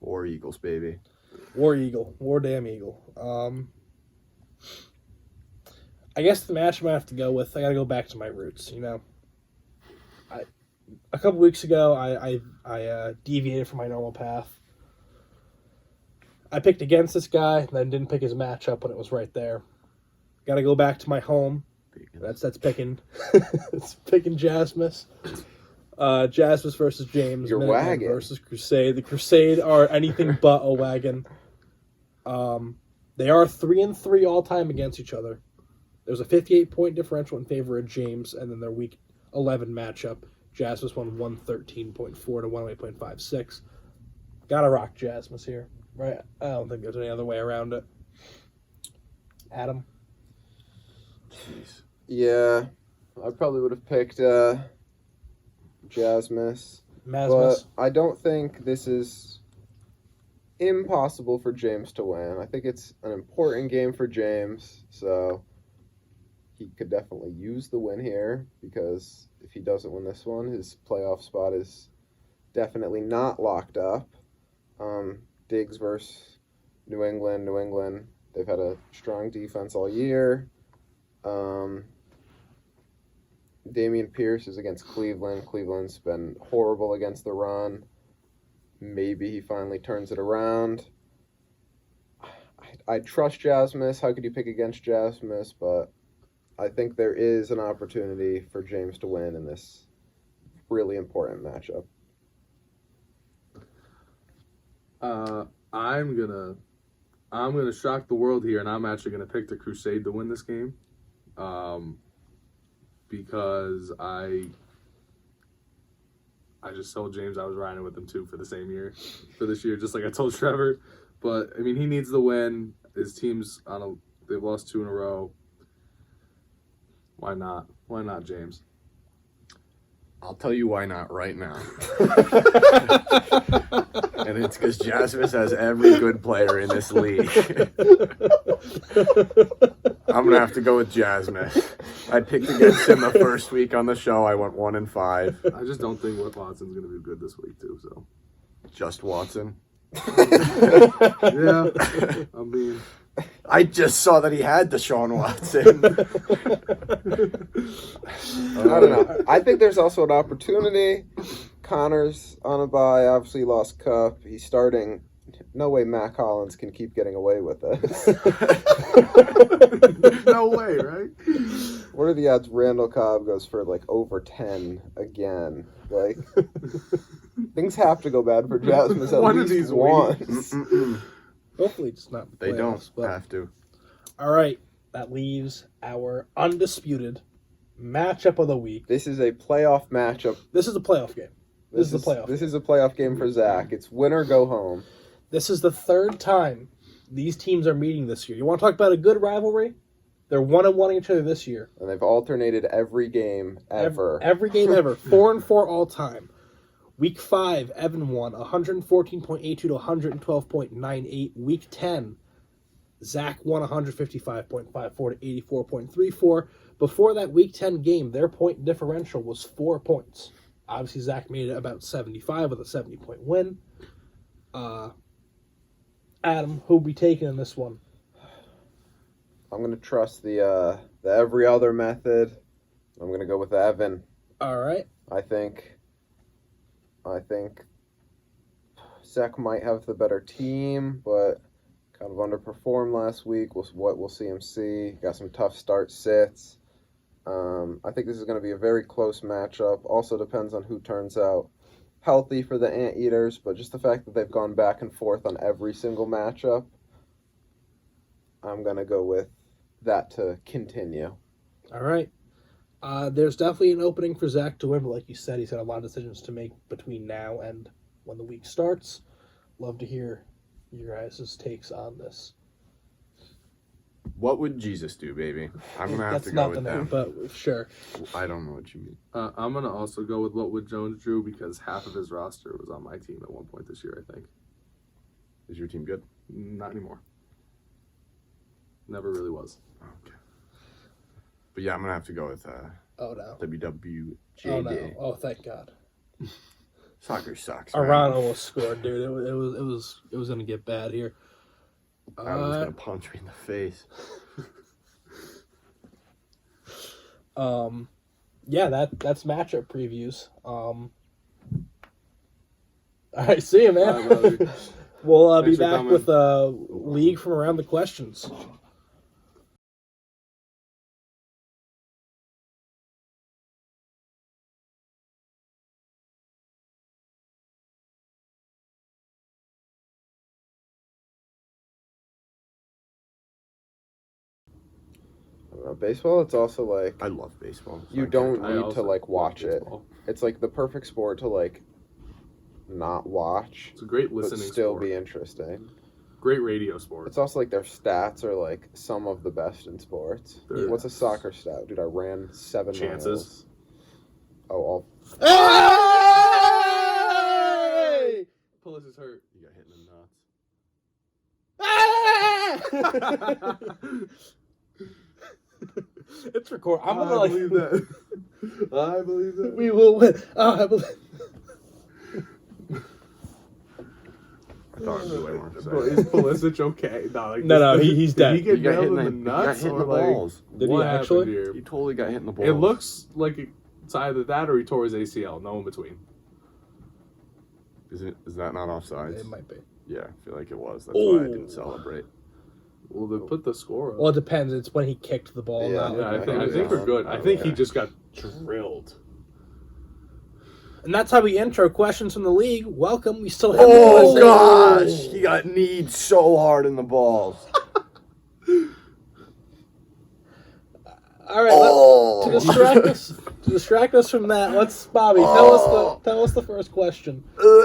War Eagles, baby. War Eagle. War damn Eagle. I guess the match I'm going to have to go with, I got to go back to my roots, you know. A couple weeks ago, I deviated from my normal path. I picked against this guy, and then didn't pick his matchup when it was right there. Got to go back to my home. That's picking. It's picking Jasmus. Jasmus versus James. Your Minutemen wagon. versus Crusade. The Crusade are anything but a wagon. They are 3-3 all time against each other. There's a 58-point differential in favor of James, and then their Week 11 matchup, Jasmus won 113.4 to 108.56. Gotta rock Jasmus here, right? I don't think there's any other way around it. Adam? Jeez. Yeah, I probably would have picked Jasmus. Masmus? But I don't think this is impossible for James to win. I think it's an important game for James, so he could definitely use the win here, because if he doesn't win this one, his playoff spot is definitely not locked up. Diggs versus New England. New England, they've had a strong defense all year. Damian Pierce is against Cleveland. Cleveland's been horrible against the run. Maybe he finally turns it around. I trust Jasmus. How could you pick against Jasmus? But I think there is an opportunity for James to win in this really important matchup. I'm gonna shock the world here, and I'm actually gonna pick the Crusade to win this game, because I just told James I was riding with him too for this year, just like I told Trevor. But I mean, he needs the win. His team's they've lost 2 in a row. Why not? Why not, James? I'll tell you why not right now. And it's because Jasmus has every good player in this league. I'm going to have to go with Jasmus. I picked against him the first week on the show. I went 1-5. I just don't think Watson's going to be good this week too. So Just Watson. yeah, I mean, I just saw that he had Deshaun Watson. I don't know. I think there's also an opportunity. Connor's on a bye. Obviously lost Cup. He's starting. No way Matt Collins can keep getting away with this. no way, right? What are the odds Randall Cobb goes for like over 10 again? Like, things have to go bad for Jasmus at One of least these once. Hopefully it's not the They don't playoffs, but have to. all right, that leaves our undisputed matchup of the week. This is a playoff matchup. This is a playoff game. This is the playoff. This is a playoff game for Zach. It's win or go home. This is the third time these teams are meeting this year. You want to talk about a good rivalry? They're 1-1 each other this year. And they've alternated every game ever. Every game ever. 4-4 all time. Week 5, Evan won 114.82 to 112.98. Week 10, Zach won 155.54 to 84.34. Before that Week 10 game, their point differential was 4 points. Obviously, Zach made it about 75 with a 70-point win. Adam, who'll be taking in this one? I'm going to trust the every other method. I'm going to go with Evan. All right. I think Zach might have the better team, but kind of underperformed last week. We'll see him see. Got some tough start sits. I think this is going to be a very close matchup. Also depends on who turns out healthy for the Anteaters, but just the fact that they've gone back and forth on every single matchup, I'm going to go with that to continue. All right. There's definitely an opening for Zach to win, but like you said, he's got a lot of decisions to make between now and when the week starts. Love to hear your guys' takes on this. What would Jesus do, baby? I'm going to have That's to go not with the name, them. but sure. I don't know what you mean. I'm gonna also go with what would Jones drew, because half of his roster was on my team at one point this year. I think. Is your team good? Not anymore. Never really was. Okay. But yeah, I'm going to have to go with Oh no. WWJD. Oh no. Oh, thank God. Soccer sucks, man. Iran almost scored, dude. It was gonna get bad here. I was going to punch me in the face. Yeah, that's matchup previews. All right, see you, man. All right, brother. We'll be Thanks for back coming. with a league from around the questions. don't know. Baseball, it's also like I love baseball. so You I can't don't talk- I need also to like love watch it. baseball. It's like the perfect sport to like not watch, It's a great but listening still sport. be interesting. Great radio sport. It's also like their stats are like some of the best in sports. They're- What's a soccer stat? Dude, I ran 7 Chances. miles. Oh, all. Hey! Pulisic's hurt. You got hit in the nuts. It's record. I'm gonna I like. believe that. I believe that. We will win. I believe. I thought it'd be way more Bro, exciting. is Pulisic okay? No, like No, this- he's did dead. he get He got hit nailed in in the the- he got nuts hit in or the like balls. Did he what actually? happened here? He totally got hit in the balls. It looks like it's either that or he tore his ACL. No in between. Is that not offsides? It might be. Yeah, I feel like it was. That's why I Oh. didn't celebrate. Well, they put the score up. Well, it depends. It's when he kicked the ball. Yeah. Not yeah, like I when think he we're good. I think he Okay. just got drilled. And that's how we intro questions from the league. Welcome. We still have. Oh gosh, he got kneed so hard in the balls. All right. Oh, To distract us from that, let's Bobby tell us the first question.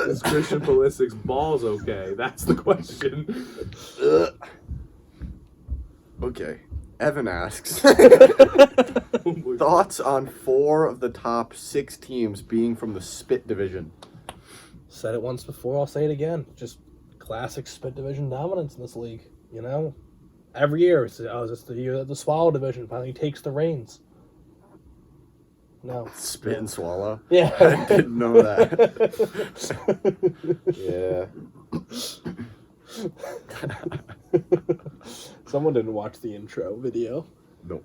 Is Christian Pulisic's balls okay? That's the question. Okay, Evan asks Oh my thoughts on 4 of the top 6 teams being from the Spit Division. Said it once before. I'll say it again. Just classic spit division dominance in this league. You know, every year it's the year that the Swallow division finally takes the reins. No. Spit and swallow. Yeah. I didn't know that. Yeah. Someone didn't watch the intro video. Nope.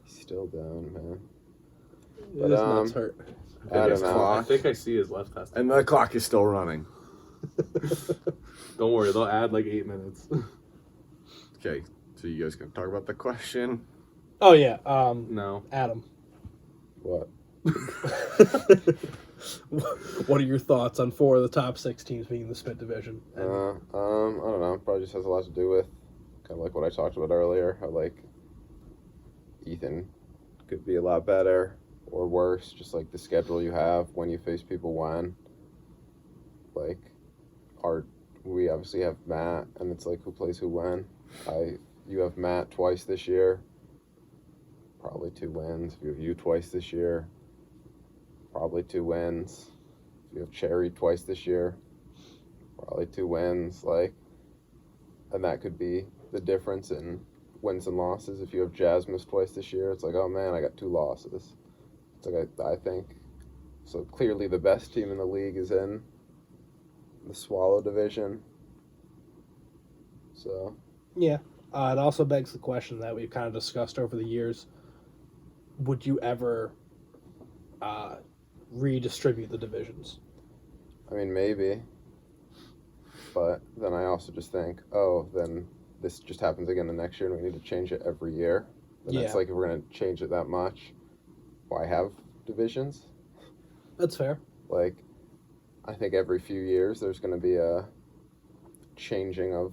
Still down, man. His nuts hurt. I don't know. I think I see his left testicle. And the clock is still running. Don't worry, they'll add like 8 minutes. Okay, so you guys gonna talk about the question? Oh yeah. No. Adam. What? What are your thoughts on 4 of the top 6 teams being in the spit division? I don't know. Probably just has a lot to do with kind of like what I talked about earlier. How like Ethan could be a lot better or worse. Just like the schedule you have when you face people when. Like, we obviously have Matt, and it's like who plays who when. You have Matt twice this year. Probably 2 wins. If you have you twice this year, probably 2 wins. If you have Cherry twice this year, probably 2 wins. Like, and that could be the difference in wins and losses. If you have Jasmus twice this year, it's like, oh man, I got 2 losses. It's like I think so. Clearly, the best team in the league is in the Swallow division. So Yeah. It also begs the question that we've kind of discussed over the years. Would you ever redistribute the divisions? I mean, maybe. But then I also just think, oh, then this just happens again the next year and we need to change it every year. And it's Yeah. like, if we're going to change it that much, why have divisions? That's fair. Like, I think every few years there's going to be a changing of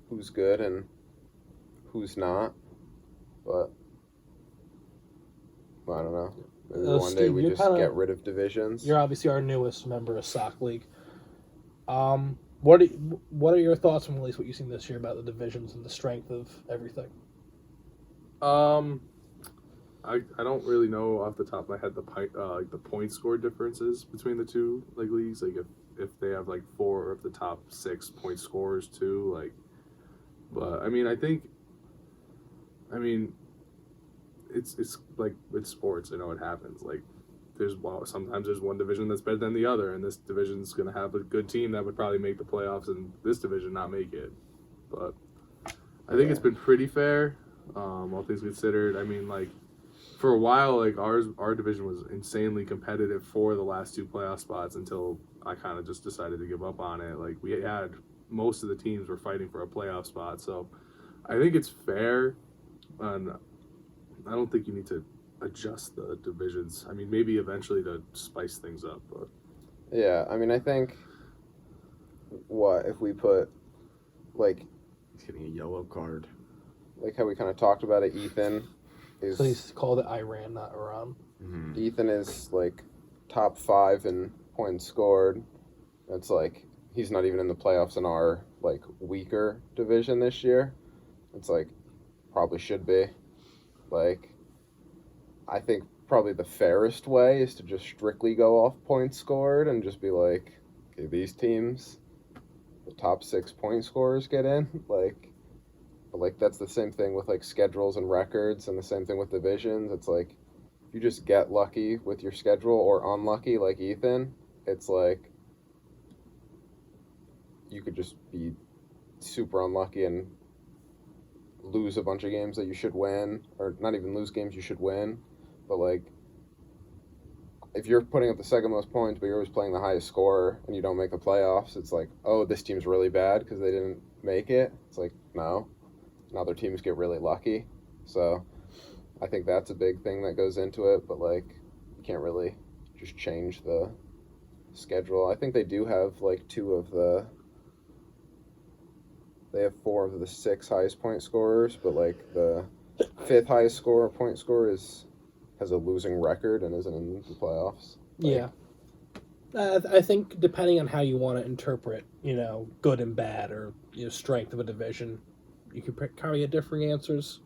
who's good and who's not. But I don't know. Maybe one day Steve, we you're just kinda- get rid of divisions. You're obviously our newest member of Sock League. What are your thoughts on at least what you've seen this year about the divisions and the strength of everything? I don't really know off the top of my head like the point score differences between the two like leagues. Like if they have like 4 of the top 6 point scorers too. Like, but I mean it's like with sports. I know it happens. Like sometimes there's one division that's better than the other, and this division's gonna have a good team that would probably make the playoffs, and this division not make it. But I think it's been pretty fair, all things considered. I mean, like, for a while, like our division was insanely competitive for the last 2 playoff spots until I kind of just decided to give up on it. Like, we had most of the teams were fighting for a playoff spot, so I think it's fair, and I don't think you need to adjust the divisions. I mean, maybe eventually to spice things up, but Yeah, I mean, I think, what, if we put, like, He's getting a yellow card. like how we kind of talked about it, Ethan is So he's called it Iran, not Iran. Mhm. Ethan is like top 5 in points scored. It's like he's not even in the playoffs in our like weaker division this year. It's like probably should be. Like I think probably the fairest way is to just strictly go off points scored and just be like, okay, these teams, the top 6 point scorers get in. But like that's the same thing with like schedules and records, and the same thing with divisions. It's like if you just get lucky with your schedule or unlucky like Ethan, it's like you could just be super unlucky and lose a bunch of games that you should win, or not even lose games you should win. But like if you're putting up the second most points but you're always playing the highest scorer and you don't make the playoffs, it's like, oh, this team's really bad because they didn't make it. It's like, no, other teams get really lucky. So I think that's a big thing that goes into it, but like you can't really just change the schedule. I think they do have like they have 4 of the 6 highest point scorers, but like the 5th highest point scorer has a losing record and isn't in the playoffs. Yeah. I think depending on how you want to interpret, good and bad, or strength of a division, you could probably get differing answers.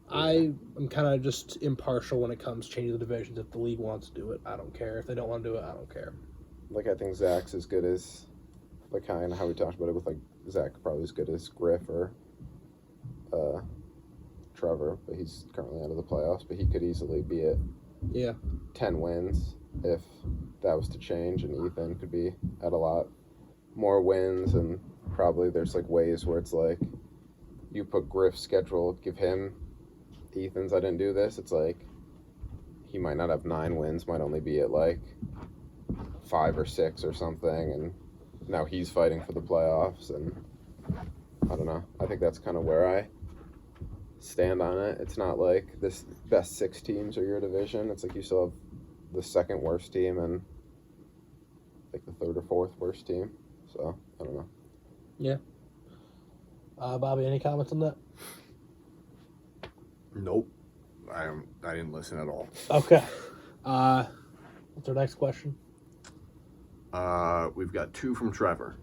I am kind of just impartial when it comes to changing the divisions. If the league wants to do it, I don't care. If they don't want to do it, I don't care. Like I think Zach's as good as, like kind of how we talked about it with like Zach probably as good as Griff or Trevor, but he's currently out of the playoffs. But he could easily be at 10 wins if that was to change, and Ethan could be at a lot more wins. And probably there's like ways where it's like you put Griff's schedule, give him Ethan's. I didn't do this. It's like he might not have 9 wins, might only be at like 5 or 6 or something, and now he's fighting for the playoffs. And I don't know. I think that's kind of where I stand on it. It's not like this best 6 teams are your division. It's like you still have the second worst team and like the 3rd or 4th worst team. So I don't know. Bobby, any comments on that? Nope. I didn't listen at all. Okay. What's our next question? We've got 2 from Trevor.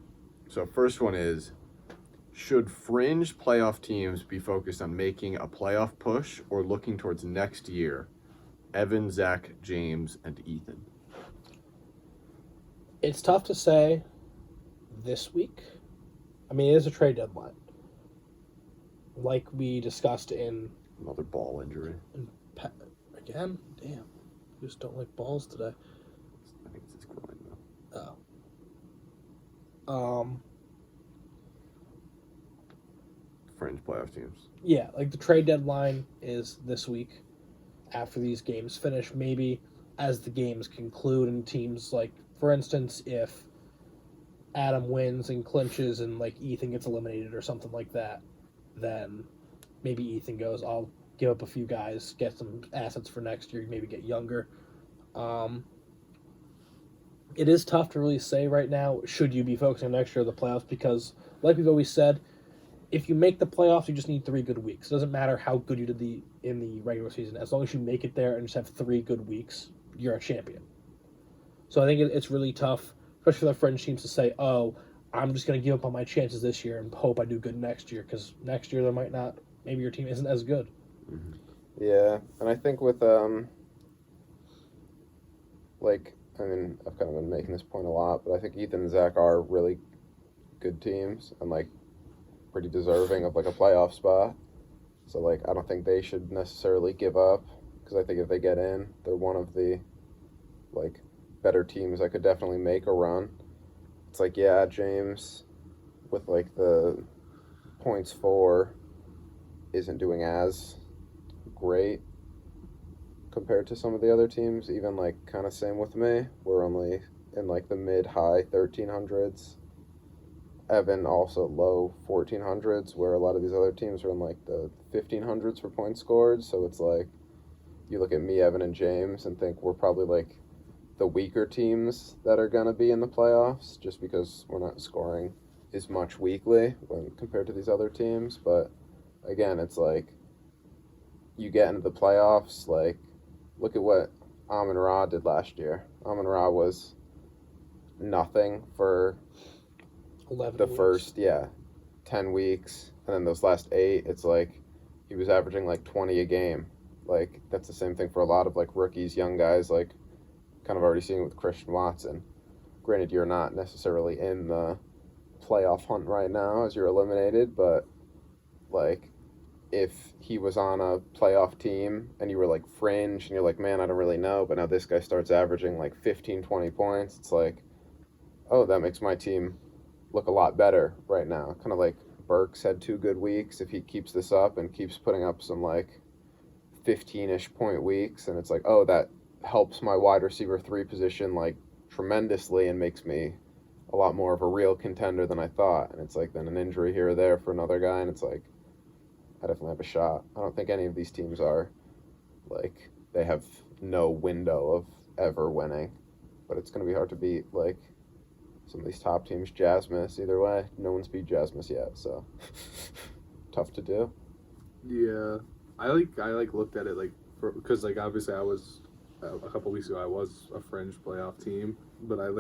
So first one is, should fringe playoff teams be focused on making a playoff push or looking towards next year? Evan, Zach, James, and Ethan. It's tough to say this week. I mean, it is a trade deadline. Like we discussed in... Another ball injury. Again? Damn. You just don't like balls today. I think it's his groin, though. Oh. Fringe playoff teams. Yeah, like the trade deadline is this week. After these games finish, maybe as the games conclude and teams, like, for instance, if Adam wins and clinches and, like, Ethan gets eliminated or something like that, then maybe Ethan goes, I'll give up a few guys, get some assets for next year, maybe get younger. It is tough to really say right now, should you be focusing on next year of the playoffs, because, like we've always said, if you make the playoffs, you just need 3 good weeks. It doesn't matter how good you did in the regular season. As long as you make it there and just have 3 good weeks, you're a champion. So I think it's really tough, especially for the fringe teams, to say, oh, I'm just going to give up on my chances this year and hope I do good next year, because next year there might not, maybe your team isn't as good. Mm-hmm. Yeah, and I think with, I've kind of been making this point a lot, but I think Ethan and Zach are really good teams and, like, pretty deserving of, like, a playoff spot. So, like, I don't think they should necessarily give up, because I think if they get in, they're one of the, like, better teams that could definitely make a run. It's like, yeah, James, with, like, the points for, isn't doing as great compared to some of the other teams. Even, like, kind of same with me. We're only in, like, the mid-high 1300s. Evan also low 1400s, where a lot of these other teams are in like the 1500s for points scored. So it's like you look at me, Evan, and James and think we're probably like the weaker teams that are going to be in the playoffs, just because we're not scoring as much weekly when compared to these other teams. But again, it's like you get into the playoffs. Like, look at what Amon Ra did last year. Amon Ra was nothing for 11 the weeks. first 10 weeks, and then those last 8, it's like he was averaging like 20 a game. Like, that's the same thing for a lot of like rookies, young guys, like kind of already seeing it with Christian Watson. Granted, you're not necessarily in the playoff hunt right now as you're eliminated, but like if he was on a playoff team and you were like fringe and you're like, man, I don't really know, but now this guy starts averaging like 15, 20 points, it's like, oh, that makes my team look a lot better right now. Kind of like Burks had 2 good weeks. If he keeps this up and keeps putting up some like 15-ish point weeks, and it's like, oh, that helps my wide receiver 3 position like tremendously and makes me a lot more of a real contender than I thought. And it's like then an injury here or there for another guy, and it's like, I definitely have a shot. I don't think any of these teams are like, they have no window of ever winning, but it's going to be hard to beat like some of these top teams. Jasmus, either way, no one's beat Jasmus yet, so tough to do. Yeah, I looked at it like because like obviously I was a couple weeks ago I was a fringe playoff team, but I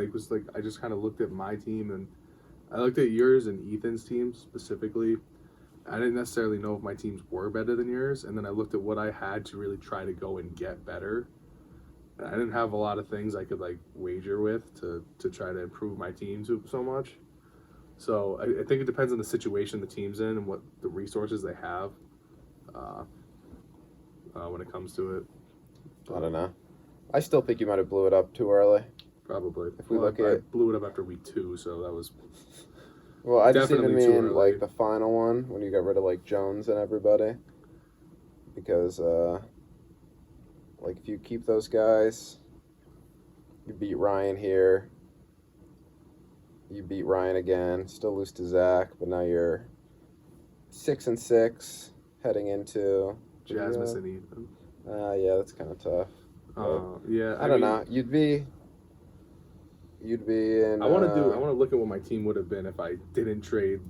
just kind of looked at my team and I looked at yours and Ethan's team specifically. I didn't necessarily know if my teams were better than yours, and then I looked at what I had to really try to go and get better. And I didn't have a lot of things I could like wager with to try to improve my team so much. So I think it depends on the situation the team's in and what the resources they have when it comes to it. I don't know. I still think you might have blew it up too early. Probably. If we look at- I blew it up after week 2, so that was Well, I just even Definitely too mean early. like the final one when you got rid of like Jones and everybody, because like if you keep those guys, you beat Ryan here, you beat Ryan again, still lose to Zach, but now you're 6-6 heading into Jasmus and Ethan. yeah, that's kind of tough. Yeah, I don't know. You'd be in. I want to look at what my team would have been if I didn't trade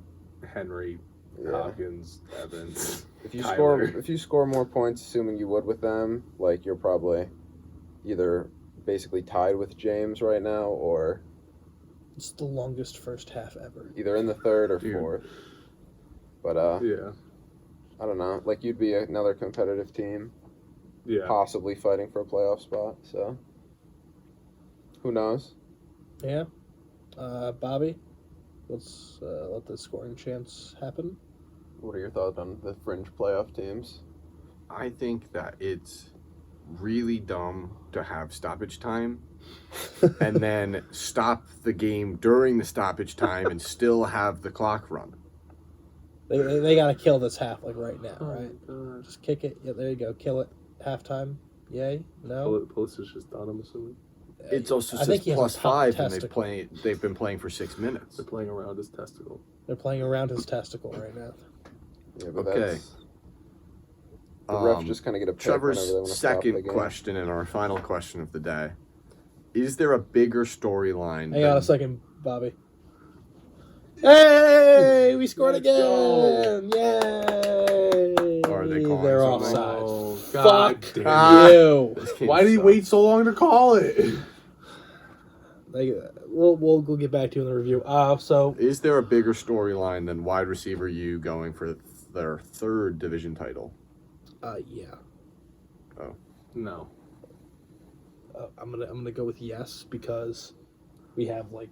Henry, Yeah. Hopkins, Evans. If you Kyler. score more points, assuming you would with them, like you're probably either basically tied with James right now, or It's the longest first half ever. either in the 3rd or Dude. 4th. But Yeah, I don't know. Like you'd be another competitive team, yeah. possibly fighting for a playoff spot. So who knows? Yeah. Bobby, let's let the scoring chance happen. What are your thoughts on the fringe playoff teams? I think that it's really dumb to have stoppage time and then stop the game during the stoppage time and still have the clock run. They got to kill this half like right now, Oh right? my gosh. Just kick it. Yeah, there you go. Kill it. Halftime. Yay? No. Pulisic's just done, I'm assuming. It's also I think says he has plus a top 5 and testicle. they've been playing for 6 minutes. They're playing around his testicle. They're playing around his testicle right now. Yeah, but Okay. that's the refs just kind of get a pick whenever they Trevor's want to stop the second game. question and our final question of the day. Is there a bigger storyline Hang on a than second, Bobby. Hey, we scored Let's again! Yay! Are they calling They're something? offside. Oh, Fuck damn Ah. you! This game Why did he sucks. wait so long to call it? We'll get back to you in the review. So Is there a bigger storyline than wide receiver U going for their 3rd division title? yeah, No. I'm gonna go with yes because we have like.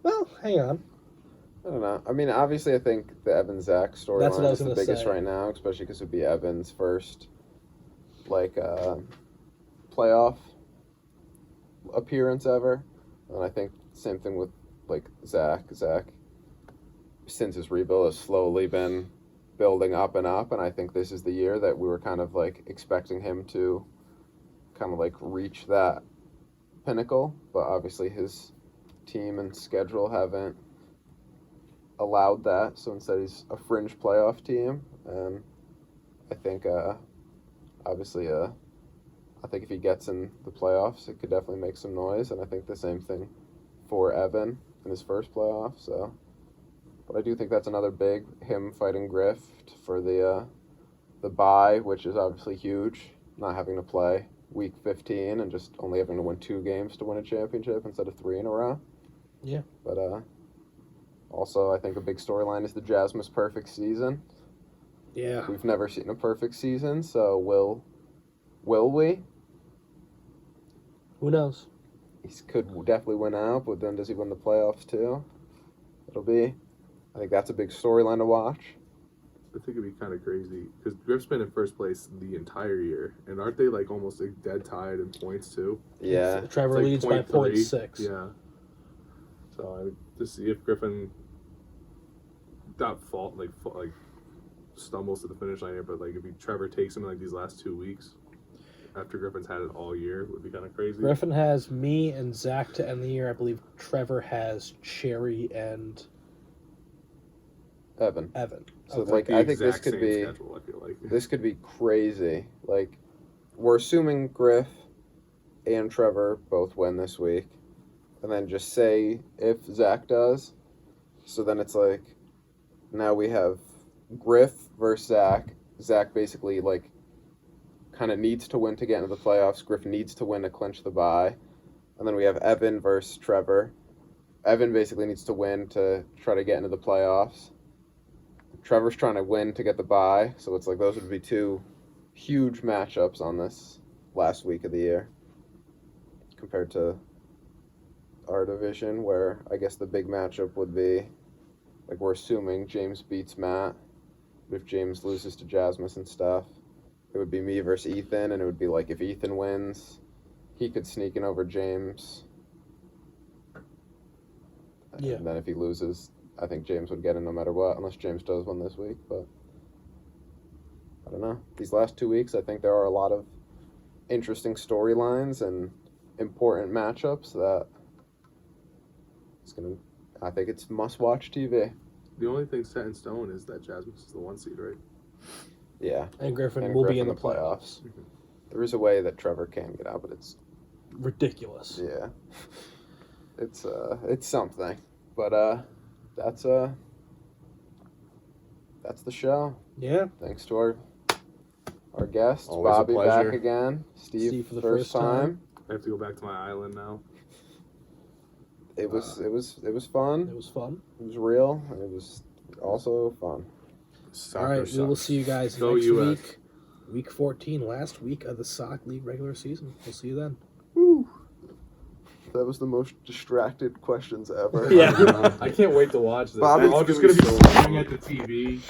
Well, hang on. I don't know. I mean, obviously, I think the Evans Zach That's what I storyline was is the gonna biggest say. right now, especially because it'd be Evans' first, like, playoff appearance ever. And I think same thing with like Zach. Zach, since his rebuild, has slowly been building up, and I think this is the year that we were kind of like expecting him to kind of like reach that pinnacle. But obviously, his team and schedule haven't allowed that, so instead he's a fringe playoff team. And I think obviously I think if he gets in the playoffs, it could definitely make some noise. And I think the same thing for Evan in his first playoff. So But I do think that's another big, him fighting Griff for the bye, which is obviously huge. Not having to play week 15 and just only having to win 2 games to win a championship instead of 3 in a row. Yeah. But also I think a big storyline is the Jasmus perfect season. Yeah. We've never seen a perfect season, so will we? Who knows? He could definitely win out, but then does he win the playoffs too? I think that's a big storyline to watch. I think it'd be kind of crazy because Griff's been in first place the entire year, and aren't they like almost like dead tied in points too? Yeah. Trevor It's like leads by 0.3. 0.6. Yeah. So I would just see if Griffin not stumbles to the finish line here, but like if Trevor takes him in like these last 2 weeks after Griffin's had it all year, it would be kind of crazy. Griffin has me and Zach to end the year. I believe Trevor has Cherry and Evan. So Okay. like The I think this exact could same be schedule, I feel like. this could be crazy. Like we're assuming Griff and Trevor both win this week. And then just say if Zach does. So then it's like now we have Griff versus Zach. Zach basically like kind of needs to win to get into the playoffs. Griff needs to win to clinch the bye. And then we have Evan versus Trevor. Evan basically needs to win to try to get into the playoffs. Trevor's trying to win to get the bye. So it's like those would be 2 huge matchups on this last week of the year compared to our division, where I guess the big matchup would be like we're assuming James beats Matt. If James loses to Jasmus and stuff, it would be me versus Ethan, and it would be like if Ethan wins, he could sneak in over James. Yeah. And then if he loses, I think James would get in no matter what, unless James does win this week. But I don't know. These last 2 weeks, I think there are a lot of interesting storylines and important matchups that I think it's must-watch TV. The only thing set in stone is that Jasmus is the 1 seed, right? Yeah. And Griffin And will Griff be in in the the playoffs. There is a way that Trevor can get out, but it's Ridiculous. yeah. It's something. But that's the show. Yeah. Thanks to our guests. Always a Bobby pleasure. back again. Steve for the first first time. I have to go back to my island now. It was fun. It was fun. It was real, and it was also fun. Soccer All right, we will sucks. see you guys Go next US. week. Week 14, last week of the Sock League regular season. We'll see you then. Woo. That was the most distracted questions ever. Yeah. I can't wait to watch this. Bobby's I'm just gonna gonna be be so staring at the TV.